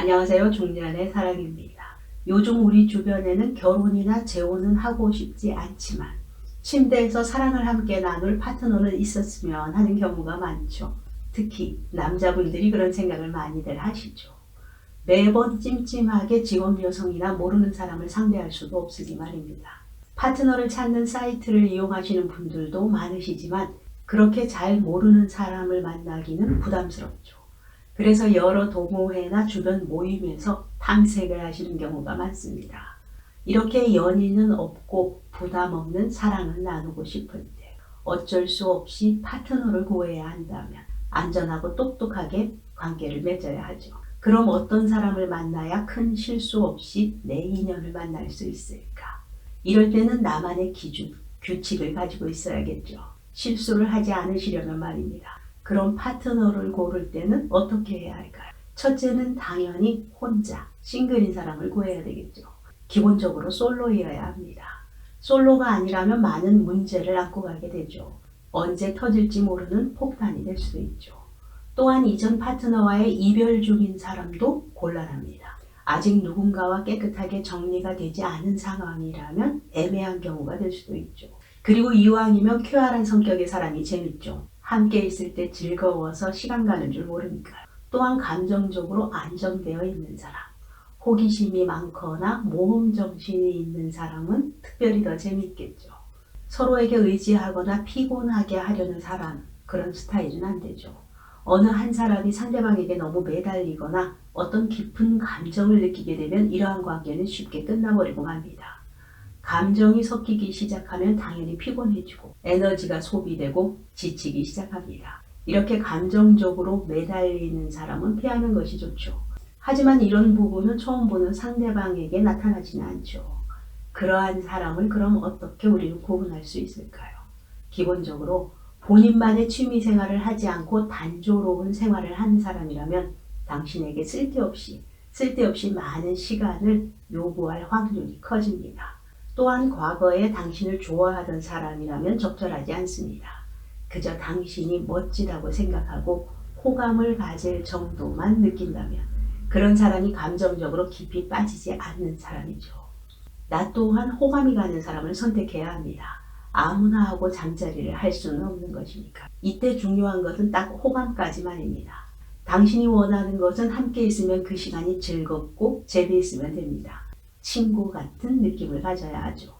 안녕하세요. 중년의 사랑입니다. 요즘 우리 주변에는 결혼이나 재혼은 하고 싶지 않지만 침대에서 사랑을 함께 나눌 파트너는 있었으면 하는 경우가 많죠. 특히 남자분들이 그런 생각을 많이들 하시죠. 매번 찜찜하게 직업 여성이나 모르는 사람을 상대할 수도 없으니 말입니다. 파트너를 찾는 사이트를 이용하시는 분들도 많으시지만 그렇게 잘 모르는 사람을 만나기는 부담스럽죠. 그래서 여러 동호회나 주변 모임에서 탐색을 하시는 경우가 많습니다. 이렇게 연인은 없고 부담 없는 사랑을 나누고 싶을 때 어쩔 수 없이 파트너를 구해야 한다면 안전하고 똑똑하게 관계를 맺어야 하죠. 그럼 어떤 사람을 만나야 큰 실수 없이 내 인연을 만날 수 있을까? 이럴 때는 나만의 기준, 규칙을 가지고 있어야겠죠. 실수를 하지 않으시려면 말입니다. 그럼 파트너를 고를 때는 어떻게 해야 할까요? 첫째는 당연히 혼자, 싱글인 사람을 구해야 되겠죠. 기본적으로 솔로이어야 합니다. 솔로가 아니라면 많은 문제를 안고 가게 되죠. 언제 터질지 모르는 폭탄이 될 수도 있죠. 또한 이전 파트너와의 이별 중인 사람도 곤란합니다. 아직 누군가와 깨끗하게 정리가 되지 않은 상황이라면 애매한 경우가 될 수도 있죠. 그리고 이왕이면 쾌활한 성격의 사람이 재밌죠. 함께 있을 때 즐거워서 시간 가는 줄 모르니까요. 또한 감정적으로 안정되어 있는 사람, 호기심이 많거나 모험정신이 있는 사람은 특별히 더 재밌겠죠. 서로에게 의지하거나 피곤하게 하려는 사람, 그런 스타일은 안 되죠. 어느 한 사람이 상대방에게 너무 매달리거나 어떤 깊은 감정을 느끼게 되면 이러한 관계는 쉽게 끝나버리고 맙니다. 감정이 섞이기 시작하면 당연히 피곤해지고 에너지가 소비되고 지치기 시작합니다. 이렇게 감정적으로 매달리는 사람은 피하는 것이 좋죠. 하지만 이런 부분은 처음 보는 상대방에게 나타나지는 않죠. 그러한 사람을 그럼 어떻게 우리는 구분할 수 있을까요? 기본적으로 본인만의 취미생활을 하지 않고 단조로운 생활을 하는 사람이라면 당신에게 쓸데없이 많은 시간을 요구할 확률이 커집니다. 또한 과거에 당신을 좋아하던 사람이라면 적절하지 않습니다. 그저 당신이 멋지다고 생각하고 호감을 가질 정도만 느낀다면 그런 사람이 감정적으로 깊이 빠지지 않는 사람이죠. 나 또한 호감이 가는 사람을 선택해야 합니다. 아무나 하고 잠자리를 할 수는 없는 것이니까. 이때 중요한 것은 딱 호감까지만입니다. 당신이 원하는 것은 함께 있으면 그 시간이 즐겁고 재미있으면 됩니다. 친구 같은 느낌을 가져야 하죠.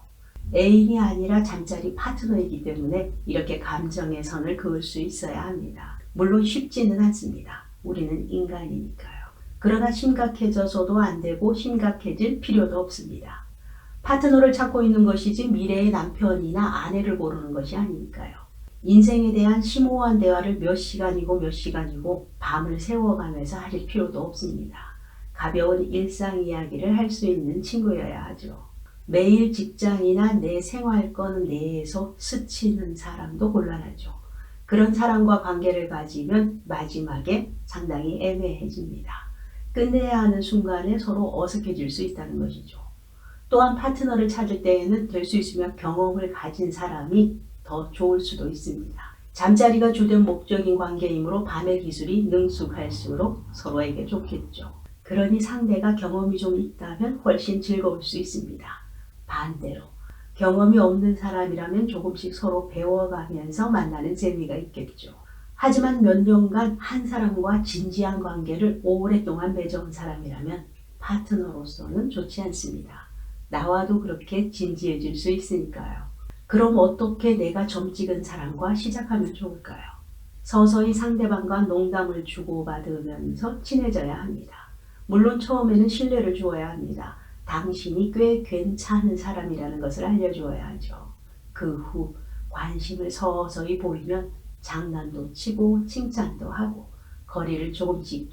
애인이 아니라 잠자리 파트너이기 때문에 이렇게 감정의 선을 그을 수 있어야 합니다. 물론 쉽지는 않습니다. 우리는 인간이니까요. 그러나 심각해져서도 안 되고 심각해질 필요도 없습니다. 파트너를 찾고 있는 것이지 미래의 남편이나 아내를 고르는 것이 아니니까요. 인생에 대한 심오한 대화를 몇 시간이고 밤을 새워가면서 하실 필요도 없습니다. 가벼운 일상 이야기를 할 수 있는 친구여야 하죠. 매일 직장이나 내 생활권 내에서 스치는 사람도 곤란하죠. 그런 사람과 관계를 가지면 마지막에 상당히 애매해집니다. 끝내야 하는 순간에 서로 어색해질 수 있다는 것이죠. 또한 파트너를 찾을 때에는 될 수 있으면 경험을 가진 사람이 더 좋을 수도 있습니다. 잠자리가 주된 목적인 관계이므로 밤의 기술이 능숙할수록 서로에게 좋겠죠. 그러니 상대가 경험이 좀 있다면 훨씬 즐거울 수 있습니다. 반대로 경험이 없는 사람이라면 조금씩 서로 배워가면서 만나는 재미가 있겠죠. 하지만 몇 년간 한 사람과 진지한 관계를 오랫동안 맺어온 사람이라면 파트너로서는 좋지 않습니다. 나와도 그렇게 진지해질 수 있으니까요. 그럼 어떻게 내가 점 찍은 사람과 시작하면 좋을까요? 서서히 상대방과 농담을 주고받으면서 친해져야 합니다. 물론 처음에는 신뢰를 주어야 합니다. 당신이 꽤 괜찮은 사람이라는 것을 알려주어야 하죠. 그 후 관심을 서서히 보이면 장난도 치고 칭찬도 하고 거리를 조금씩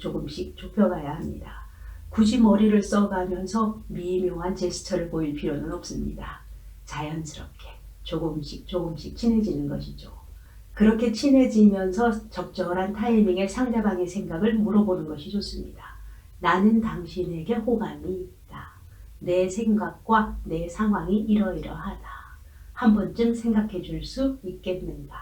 좁혀가야 합니다. 굳이 머리를 써가면서 미묘한 제스처를 보일 필요는 없습니다. 자연스럽게 조금씩 친해지는 것이죠. 그렇게 친해지면서 적절한 타이밍에 상대방의 생각을 물어보는 것이 좋습니다. 나는 당신에게 호감이 있다. 내 생각과 내 상황이 이러이러하다. 한 번쯤 생각해 줄 수 있겠는가?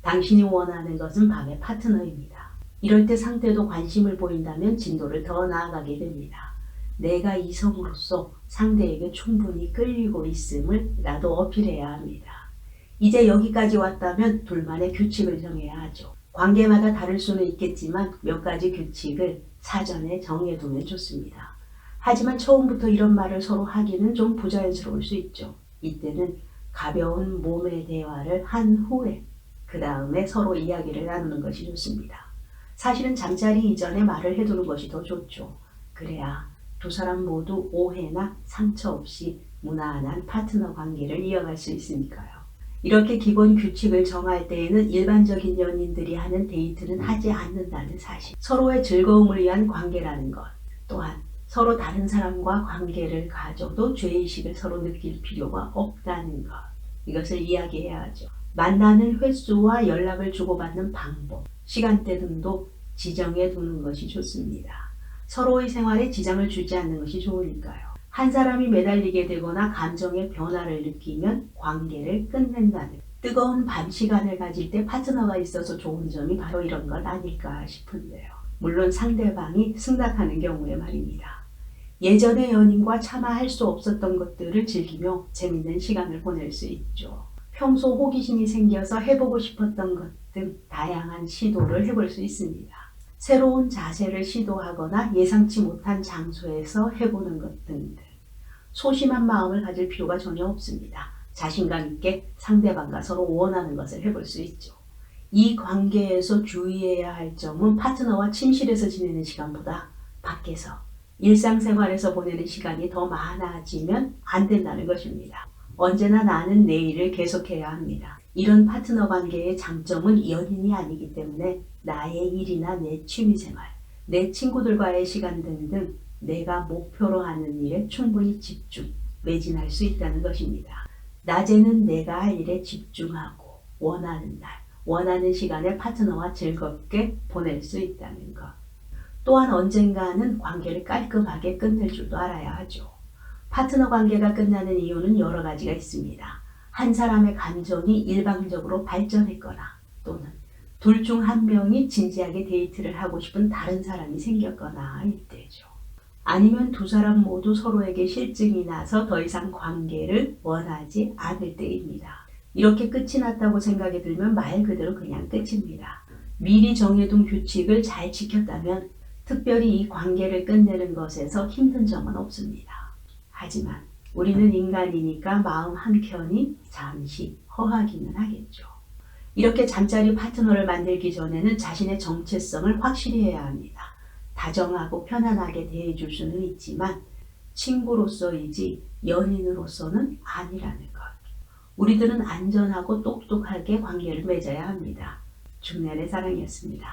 당신이 원하는 것은 밤의 파트너입니다. 이럴 때 상대도 관심을 보인다면 진도를 더 나아가게 됩니다. 내가 이성으로서 상대에게 충분히 끌리고 있음을 나도 어필해야 합니다. 이제 여기까지 왔다면 둘만의 규칙을 정해야 하죠. 관계마다 다를 수는 있겠지만 몇 가지 규칙을 사전에 정해두면 좋습니다. 하지만 처음부터 이런 말을 서로 하기는 좀 부자연스러울 수 있죠. 이때는 가벼운 몸의 대화를 한 후에 그 다음에 서로 이야기를 나누는 것이 좋습니다. 사실은 잠자리 이전에 말을 해두는 것이 더 좋죠. 그래야 두 사람 모두 오해나 상처 없이 무난한 파트너 관계를 이어갈 수 있으니까요. 이렇게 기본 규칙을 정할 때에는 일반적인 연인들이 하는 데이트는 하지 않는다는 사실, 서로의 즐거움을 위한 관계라는 것, 또한 서로 다른 사람과 관계를 가져도 죄의식을 서로 느낄 필요가 없다는 것, 이것을 이야기해야 하죠. 만나는 횟수와 연락을 주고받는 방법, 시간대 등도 지정해 두는 것이 좋습니다. 서로의 생활에 지장을 주지 않는 것이 좋으니까요. 한 사람이 매달리게 되거나 감정의 변화를 느끼면 관계를 끝낸다는, 뜨거운 밤 시간을 가질 때 파트너가 있어서 좋은 점이 바로 이런 것 아닐까 싶은데요. 물론 상대방이 승낙하는 경우에 말입니다. 예전의 연인과 차마 할 수 없었던 것들을 즐기며 재밌는 시간을 보낼 수 있죠. 평소 호기심이 생겨서 해보고 싶었던 것 등 다양한 시도를 해볼 수 있습니다. 새로운 자세를 시도하거나 예상치 못한 장소에서 해보는 것 등등. 소심한 마음을 가질 필요가 전혀 없습니다. 자신감 있게 상대방과 서로 원하는 것을 해볼 수 있죠. 이 관계에서 주의해야 할 점은 파트너와 침실에서 지내는 시간보다 밖에서 일상생활에서 보내는 시간이 더 많아지면 안 된다는 것입니다. 언제나 나는 내 일을 계속해야 합니다. 이런 파트너 관계의 장점은 연인이 아니기 때문에 나의 일이나 내 취미생활, 내 친구들과의 시간 등등 내가 목표로 하는 일에 충분히 집중, 매진할 수 있다는 것입니다. 낮에는 내가 할 일에 집중하고 원하는 날, 원하는 시간에 파트너와 즐겁게 보낼 수 있다는 것. 또한 언젠가는 관계를 깔끔하게 끝낼 줄도 알아야 하죠. 파트너 관계가 끝나는 이유는 여러 가지가 있습니다. 한 사람의 감정이 일방적으로 발전했거나 또는 둘 중 한 명이 진지하게 데이트를 하고 싶은 다른 사람이 생겼거나 이때죠. 아니면 두 사람 모두 서로에게 실증이 나서 더 이상 관계를 원하지 않을 때입니다. 이렇게 끝이 났다고 생각이 들면 말 그대로 그냥 끝입니다. 미리 정해둔 규칙을 잘 지켰다면 특별히 이 관계를 끝내는 것에서 힘든 점은 없습니다. 하지만 우리는 인간이니까 마음 한켠이 잠시 허하기는 하겠죠. 이렇게 잠자리 파트너를 만들기 전에는 자신의 정체성을 확실히 해야 합니다. 다정하고 편안하게 대해줄 수는 있지만 친구로서이지 연인으로서는 아니라는 것. 우리들은 안전하고 똑똑하게 관계를 맺어야 합니다. 중년의 사랑이었습니다.